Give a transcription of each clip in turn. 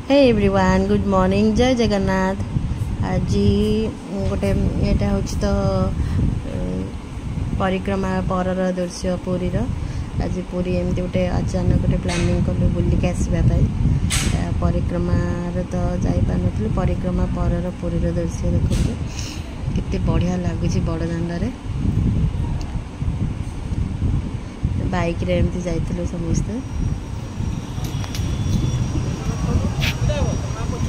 Hey everyone good morning जय जगन्नाथ। आज गोटे यहाँ हूँ तो परिक्रमा परर दृश्य पुरीर। आज पुरी एमती गोटे अचानक गोटे प्लानिंग कलु बुलिक आसवाई परिक्रमार तो जापार परिक्रमा परर पुरीर दृश्य देखते केते बढ़िया लगुच बड़दाण्ड बाइक रे एमती जाइलु समस्ते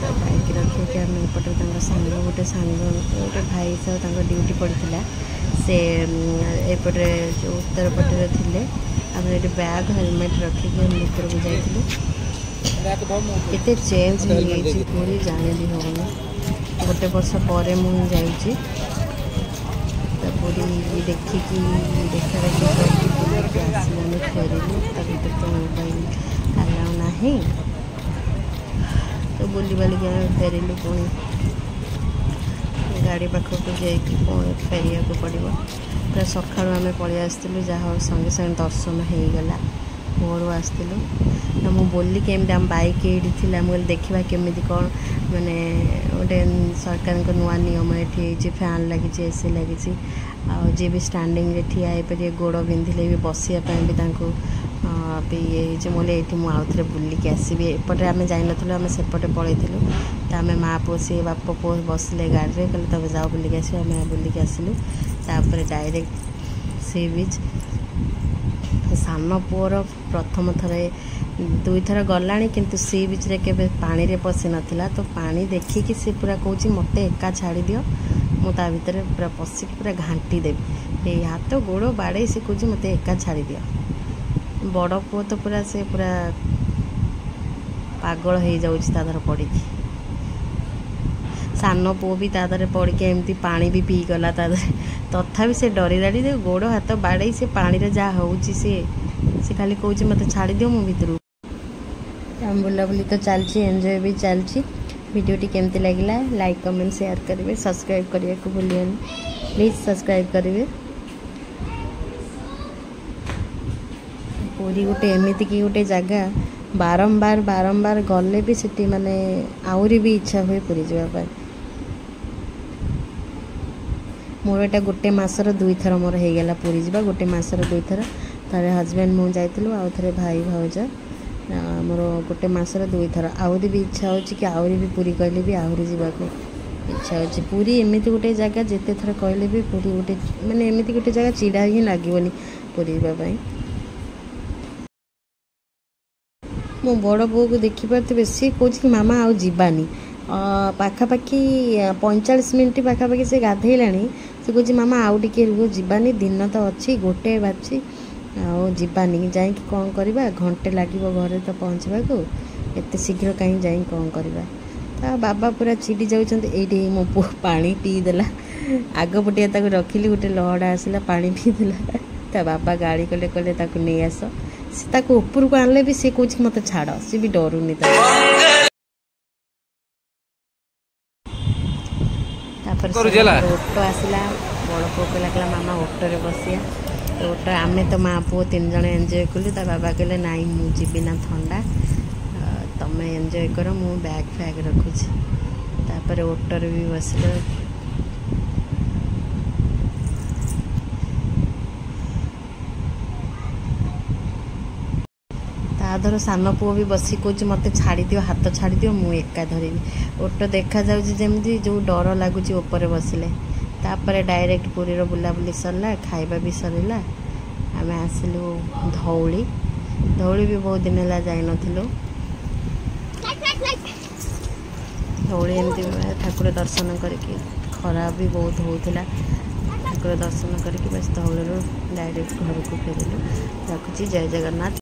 बाइक रखिक आम एपटे सांग गोटे गोटे भाई सह ड्यूटी पड़ता से एपटे जो उत्तर पटे थे आम ये बैग हेलमेट रखिक भर को जाइलु केते चेंज हो गई पूरी जाने भी होनी गोटे वर्ष पर मुझे पूरी देखिकी देखा देखी आसलु फेरलु भर तो मोबाइल अलाउ ना तो बुली बालिक फेरलु पुणी गाड़ी पाखक जाइए फेरिया को पड़ो पूरा सका आम पलि आसलु जहाँ संगे संगे दर्शन हो गला भोर आसलु तो मुझे बोली केमती आम बाइक ये मुझे देखा केमी कौन माने गोटे सरकार को नुआ नियम ये फैन लगी एसी लगी जी भी स्टैंडिंग रे ठिया पारे गोड़ बिंधिले भी बसापी भी ये मोले ये मुझे बुलिक आसबि एपटे आम जाइनु आम सेपटे पलैलु तो आम माँ पुओ सी बाप पुओ बसले गाड़ी में कहले तुम जाओ बुलिक आस आम बुलिक आसलु तापर डायरेक्ट सी बीच सान पुओर प्रथम थर दुई थर गला किंतु सी बीच रे केबे पानी रे पसी नथिला तो पानी देखिकी सी पूरा कहूँ मत एका छाड़ी दियो मुझे भितर पूरा पशिक पूरा घाटी देवी ये हाथ गोड़ बाड़े से कहूँ मत एका छाड़ी दियो बड़ पुओ तो पूरा से पूरा पागल हो जाऊर पड़ी सान पुओ भी तादर पड़ के एमती पानी भी पी गला तथापि से डरी डाड़ी दे गोड़ हाथ बाड़े से पानी रे जहाँ हो सी खाली कहूँ मत छाड़ी दियो मो भितर आम बुलाबुली तो चलती एंजॉय भी चलती वीडियोटी केमती लगिला लाइक कमेंट शेयर करेंगे सब्सक्राइब करने को भूलियन प्लीज सब्सक्राइब करेंगे। पूरी गोटे एमती की गोटे जगह बारंबार बारंबार गले भी सीटी माने आउरी भी इच्छा हुए पूरी जावाई मोर एटा गोटे मासर दुई थर मोर हो गला पूरी जावा गोटे मासर दुई थर थे हजबैंड मुझे जाइलु आउ थे भाई भाउज मोर गोटे मासर दुई थर आहरी भी इच्छा हो कि आहरी भी पूरी कहले भी आहरी जावाक इच्छा हो पूरी एमती गोटे जगह जिते थर कहले भी पूरी गोटे माने एमती गोटे जगह चिड़ा ही लगोनी पूरी जावाई मो बड़ बो को देखिपे सी कह कि मामा आउ जीवानी पाखापाखि 45 मिनट पाखापाखि से गाधेला से कह मामा आउ टे रुह जीवानी दिन तो अच्छी गोटे बाजी आउ जीवानी जाए कौन करवा घंटे लगे घरे तो पहुँचवा को एत शीघ्र कहीं जाए कौन करवा बाबा पूरा चिड़ी जाऊँगी मो पु पानी पीदेला आगपटिया रखिली गोटे लहड़ा आसला पानी पीदेला ता बाबा गाड़ी कले कले नहीं आस से ऊपर को आनले भी सी कह मत छाड़ सी भी डरुनी ऑटो आसला बड़ पुओ को लगला मामा ऑटो रे बसिया ऑटो आमे तो माँ पुओ 3 जन एंजॉय कलु ता बाबा कहले नाई मु जीवी ना ठंडा तमें एंजॉय कर मु बैग फैग रखुची तापर ऑटो रे भी बसले ताधर सान पुओ भी बसी कह मत छाड़ी दियो हाथ छाड़ी दियो मु एका धरबी ऑटो देखा जाऊँगी जो डर लगुच ऊपर बसिले तापर डायरेक्ट पुरीर बुलाबुली सरला खाइबा भी सरला आम आसलु धौली धौली भी बहुत दिन है जाइन धौली एमती ठाकुर दर्शन करके खरा भी बहुत होता ठाकुर दर्शन करके बस धौली डायरेक्ट घर को फेरलु रखुची जय जगन्नाथ।